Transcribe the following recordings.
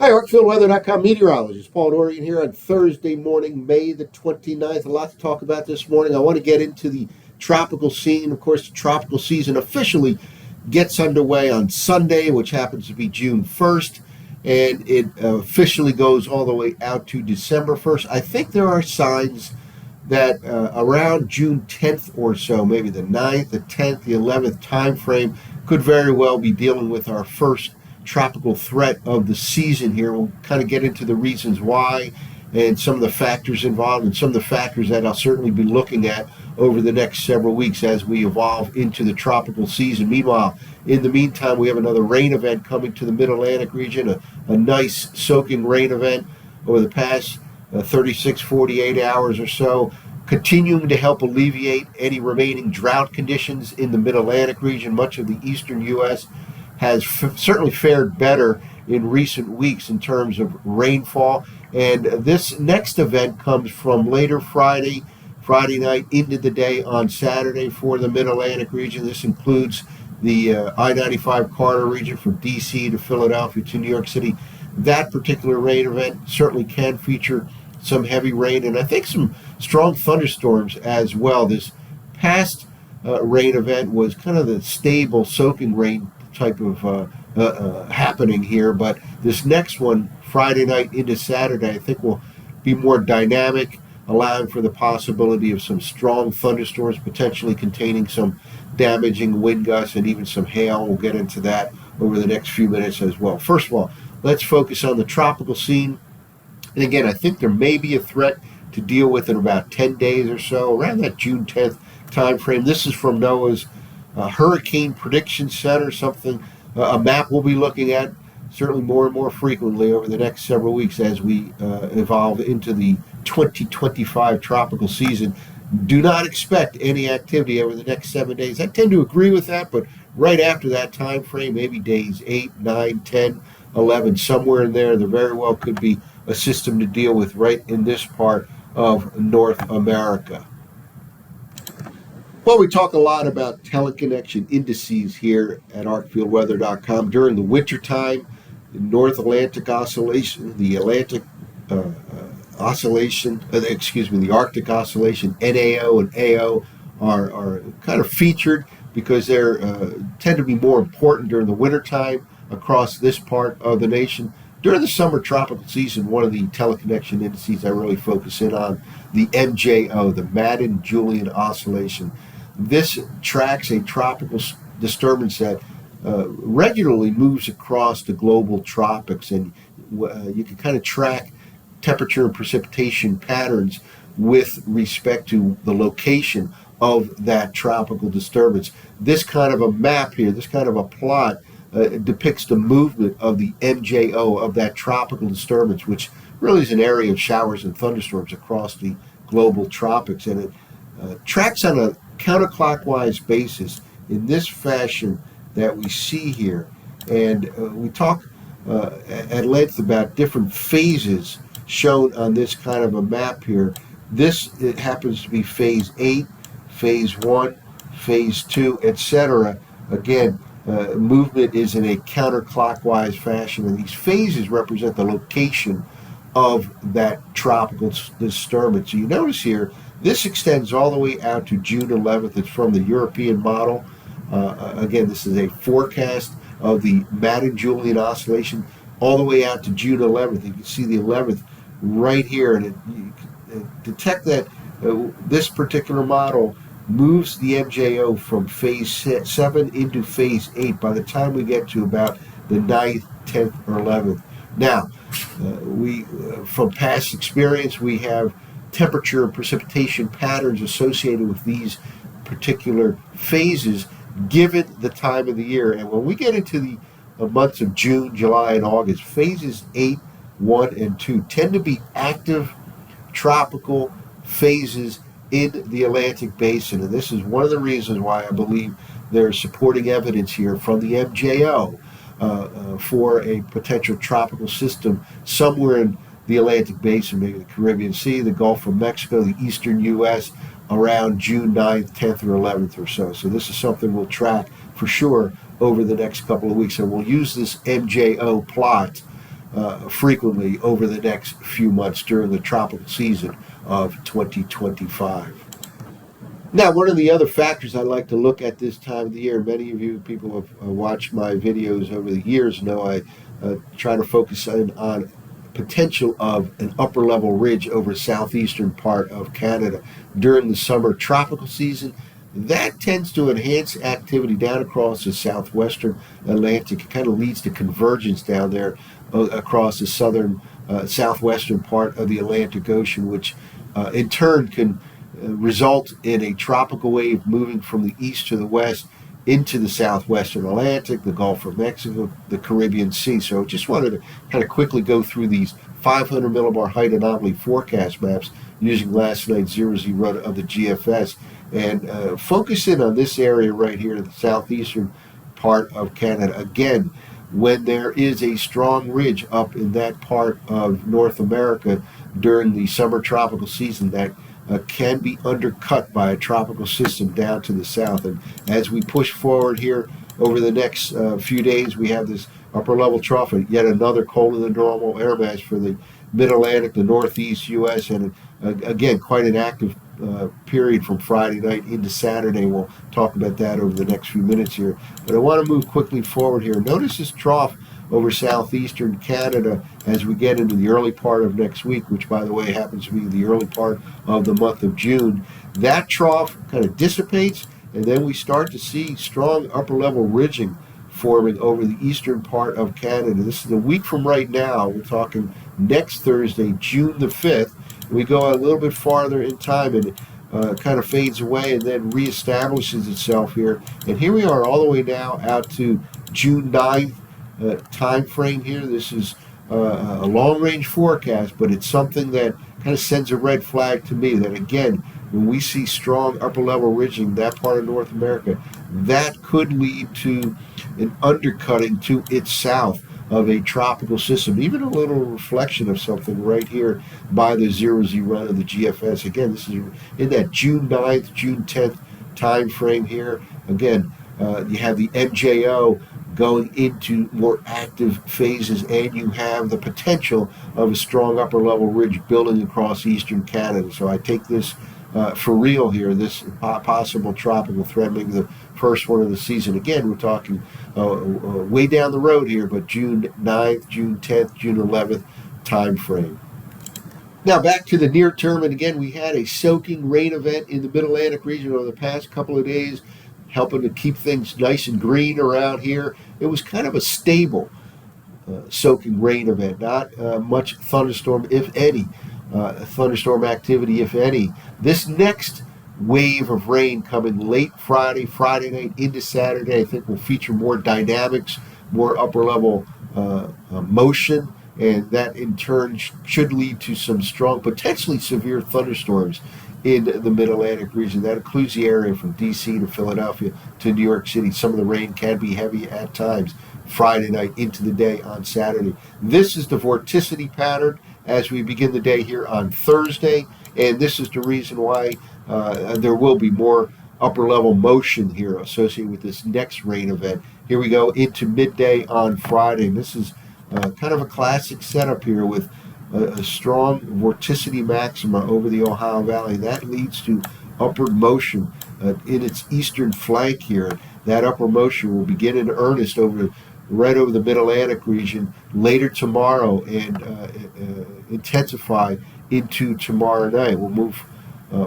Hi, ArcfieldWeather.com meteorologist Paul Dorian here on Thursday morning, May the 29th. A lot to talk about this morning. I want to get into the tropical scene. Of course, the tropical season officially gets underway on Sunday, which happens to be June 1st, and it officially goes all the way out to December 1st. I think there are signs that around June 10th or so, maybe the 9th, the 10th, the 11th time frame, could very well be dealing with our first tropical threat of the season here. We'll kind of get into the reasons why and some of the factors involved and some of the factors that I'll certainly be looking at over the next several weeks as we evolve into the tropical season. Meanwhile, in the meantime, we have another rain event coming to the Mid-Atlantic region, a nice soaking rain event over the past 36, 48 hours or so, continuing to help alleviate any remaining drought conditions in the Mid-Atlantic region. Much of the eastern U.S. has certainly fared better in recent weeks in terms of rainfall. And this next event comes from later Friday night into the day on Saturday for the Mid-Atlantic region. This includes the I-95 corridor region from D.C. to Philadelphia to New York City. That particular rain event certainly can feature some heavy rain and I think some strong thunderstorms as well. This past rain event was kind of the stable soaking rain type of happening here, but this next one, Friday night into Saturday, I think will be more dynamic, allowing for the possibility of some strong thunderstorms, potentially containing some damaging wind gusts and even some hail. We'll get into that over the next few minutes as well. First of all, let's focus on the tropical scene. And again, I think there may be a threat to deal with in about 10 days or so, around that June 10th time frame. This is from NOAA's Hurricane Prediction Center, a map we'll be looking at certainly more and more frequently over the next several weeks as we evolve into the 2025 tropical season. Do not expect any activity over the next 7 days. I tend to agree with that, but right after that time frame, maybe days 8, 9, 10, 11, somewhere in there very well could be a system to deal with right in this part of North America. Well, we talk a lot about teleconnection indices here at ArcfieldWeather.com. During the wintertime, the North Atlantic oscillation, the Atlantic oscillation, the Arctic oscillation, NAO and AO are kind of featured because they tend to be more important during the wintertime across this part of the nation. During the summer tropical season, one of the teleconnection indices I really focus in on, the MJO, the Madden Julian oscillation. This tracks a tropical disturbance that regularly moves across the global tropics, and you can kind of track temperature and precipitation patterns with respect to the location of that tropical disturbance. This kind of a map here, this kind of a plot, depicts the movement of the MJO, of that tropical disturbance, which really is an area of showers and thunderstorms across the global tropics, and it tracks on a counterclockwise basis in this fashion that we see here. And we talk at length about different phases shown on this kind of a map here. It happens to be phase 8, phase 1, phase 2, etc. Again, movement is in a counterclockwise fashion, and these phases represent the location of that tropical disturbance. So you notice here, this extends all the way out to June 11th. It's from the European model. Again, this is a forecast of the Madden Julian oscillation all the way out to June 11th. You can see the 11th right here, and you can detect that this particular model moves the MJO from phase 7 into phase 8 by the time we get to about the 9th, 10th, or 11th. Now, from past experience, we have temperature and precipitation patterns associated with these particular phases given the time of the year. And when we get into the months of June, July, and August, phases 8, 1, and 2 tend to be active tropical phases in the Atlantic Basin. And this is one of the reasons why I believe there's supporting evidence here from the MJO for a potential tropical system somewhere in the Atlantic Basin, maybe the Caribbean Sea, the Gulf of Mexico, the eastern U.S., around June 9th, 10th, or 11th or so. So this is something we'll track for sure over the next couple of weeks. And we'll use this MJO plot frequently over the next few months during the tropical season of 2025. Now, one of the other factors I like to look at this time of the year, many of you people have watched my videos over the years know I try to focus on potential of an upper level ridge over southeastern part of Canada during the summer tropical season. That tends to enhance activity down across the southwestern Atlantic. It kind of leads to convergence down there across the southern southwestern part of the Atlantic Ocean, which in turn can result in a tropical wave moving from the east to the west into the southwestern Atlantic, the Gulf of Mexico, the Caribbean Sea. So just wanted to kind of quickly go through these 500 millibar height anomaly forecast maps using last night's 0-Z of the GFS and focus in on this area right here, the southeastern part of Canada. Again, when there is a strong ridge up in that part of North America during the summer tropical season, that can be undercut by a tropical system down to the south. And as we push forward here over the next few days, we have this upper level trough and yet another colder than normal air mass for the mid-Atlantic, the northeast U.S., and again, quite an active period from Friday night into Saturday. We'll talk about that over the next few minutes here. But I want to move quickly forward here. Notice this trough over southeastern Canada as we get into the early part of next week, which, by the way, happens to be the early part of the month of June. That trough kind of dissipates, and then we start to see strong upper-level ridging forming over the eastern part of Canada. This is a week from right now. We're talking next Thursday, June the 5th. We go a little bit farther in time, and it kind of fades away and then reestablishes itself here. And here we are all the way now out to June 9th. Time frame here. This is a long-range forecast, but it's something that kind of sends a red flag to me that, again, when we see strong upper-level ridging, that part of North America, that could lead to an undercutting to its south of a tropical system, even a little reflection of something right here by the 0-Z run of the GFS. Again, this is in that June 9th, June 10th time frame here. Again, you have the MJO going into more active phases, and you have the potential of a strong upper level ridge building across eastern Canada. So I take this for real here, this possible tropical threat, maybe the first one of the season. Again, we're talking way down the road here, but June 9th, June 10th, June 11th time frame. Now back to the near term, and again, we had a soaking rain event in the Mid-Atlantic region over the past couple of days, helping to keep things nice and green around here. It was kind of a stable soaking rain event, not much thunderstorm, if any, thunderstorm activity, if any. This next wave of rain coming late Friday night into Saturday, I think will feature more dynamics, more upper level motion, and that in turn should lead to some strong, potentially severe thunderstorms in the Mid-Atlantic region. That includes the area from D.C. to Philadelphia to New York City. Some of the rain can be heavy at times Friday night into the day on Saturday. This is the vorticity pattern as we begin the day here on Thursday, and this is the reason why there will be more upper level motion here associated with this next rain event. Here we go into midday on Friday. This is kind of a classic setup here with a strong vorticity maxima over the Ohio Valley. That leads to upward motion in its eastern flank here. That upward motion will begin in earnest right over the Mid-Atlantic region later tomorrow and intensify into tomorrow night. We'll move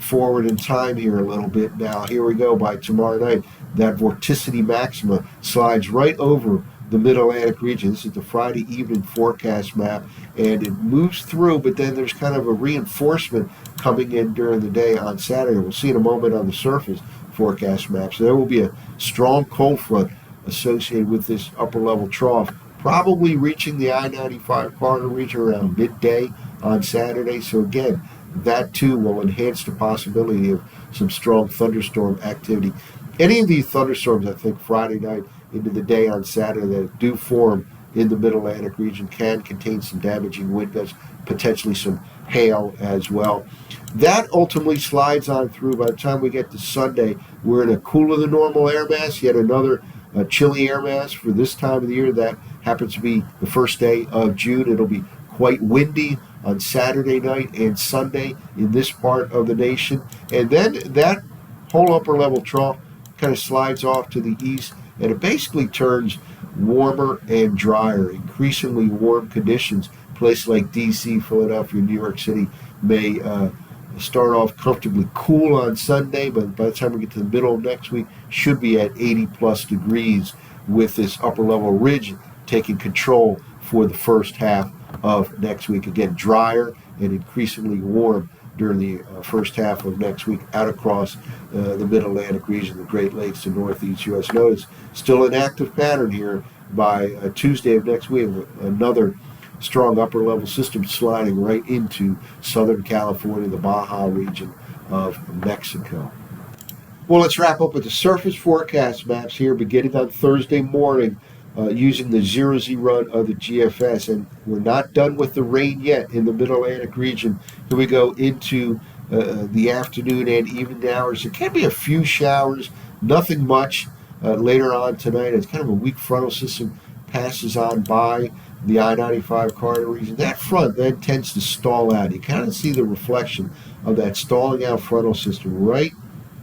forward in time here a little bit now. Here we go. By tomorrow night, that vorticity maxima slides right over the Mid-Atlantic region. This is the Friday evening forecast map, and it moves through, but then there's kind of a reinforcement coming in during the day on Saturday. We'll see in a moment on the surface forecast map. So there will be a strong cold front associated with this upper level trough, probably reaching the I-95 corridor region around midday on Saturday. So again, that too will enhance the possibility of some strong thunderstorm activity. Any of these thunderstorms, I think, Friday night into the day on Saturday that do form in the Mid-Atlantic region can contain some damaging wind gusts, potentially some hail as well. That ultimately slides on through. By the time we get to Sunday, we're in a cooler than normal air mass, yet another chilly air mass for this time of the year. That happens to be the first day of June. It'll be quite windy on Saturday night and Sunday in this part of the nation. And then that whole upper level trough kind of slides off to the east, and it basically turns warmer and drier, increasingly warm conditions. Places like D.C., Philadelphia, New York City may start off comfortably cool on Sunday, but by the time we get to the middle of next week, should be at 80 plus degrees with this upper level ridge taking control for the first half of next week. Again, drier and increasingly warm during the first half of next week out across the Mid-Atlantic region, the Great Lakes, and Northeast U.S. Notice still an active pattern here by Tuesday of next week. Another strong upper level system sliding right into Southern California, the Baja region of Mexico. Well, let's wrap up with the surface forecast maps here beginning on Thursday morning using the 0Z run of the GFS. And we're not done with the rain yet in the Mid-Atlantic region. Here we go into the afternoon and evening hours. There can be a few showers, nothing much later on tonight. It's kind of a weak frontal system passes on by the I-95 corridor region. That front then tends to stall out. You kind of see the reflection of that stalling out frontal system right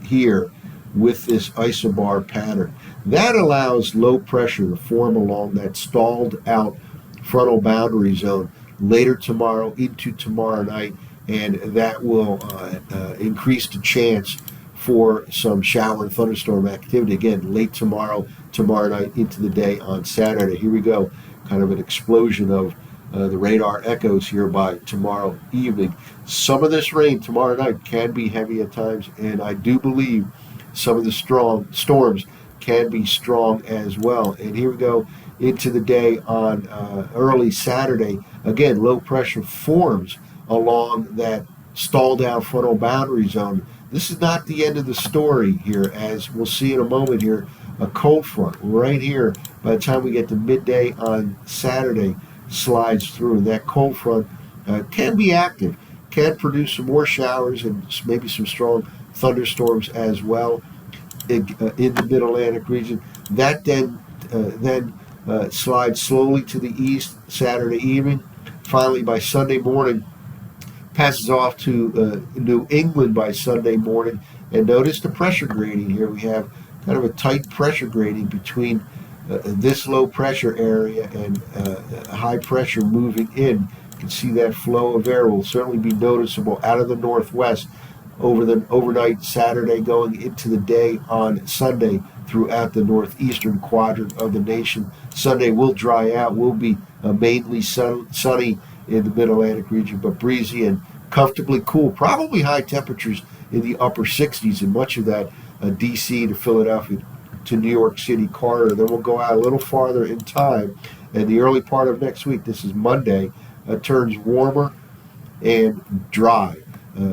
here with this isobar pattern. That allows low pressure to form along that stalled out frontal boundary zone later tomorrow into tomorrow night, and that will increase the chance for some shower and thunderstorm activity again late tomorrow night into the day on Saturday. Here we go. Kind of an explosion of the radar echoes here by tomorrow evening. Some of this rain tomorrow night can be heavy at times, and I do believe some of the strong storms can be strong as well. And here we go into the day on early Saturday. Again, low pressure forms along that stalled out frontal boundary zone. This is not the end of the story here, as we'll see in a moment here. A cold front right here by the time we get to midday on Saturday slides through, and that cold front can be active, can produce some more showers and maybe some strong thunderstorms as well in the Mid-Atlantic region. That then slides slowly to the east Saturday evening. Finally, by Sunday morning, passes off to New England by Sunday morning. And notice the pressure grading here. We have kind of a tight pressure grading between this low pressure area and high pressure moving in. You can see that flow of air will certainly be noticeable out of the northwest over the overnight Saturday going into the day on Sunday throughout the northeastern quadrant of the nation. Sunday will dry out, will be mainly sunny in the Mid-Atlantic region, but breezy and comfortably cool. Probably high temperatures in the upper 60s in much of that D.C. to Philadelphia to New York City corridor. Then we'll go out a little farther in time, and the early part of next week, this is Monday, turns warmer and dry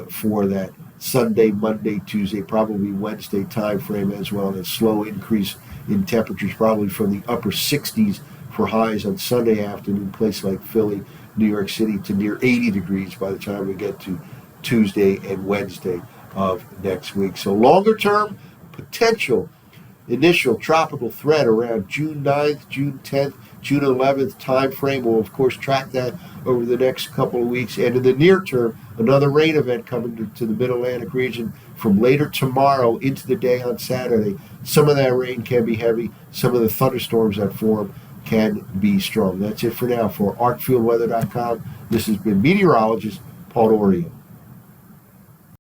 for that Sunday, Monday, Tuesday, probably Wednesday time frame as well. A slow increase in temperatures, probably from the upper 60s for highs on Sunday afternoon, places like Philly, New York City, to near 80 degrees by the time we get to Tuesday and Wednesday of next week. So longer term, potential initial tropical threat around June 9th, June 10th, June 11th time frame. We'll, of course, track that over the next couple of weeks. And in the near term, another rain event coming to the Mid-Atlantic region from later tomorrow into the day on Saturday. Some of that rain can be heavy. Some of the thunderstorms that form can be strong. That's it for now. For ArcFieldWeather.com, this has been meteorologist Paul Dorian.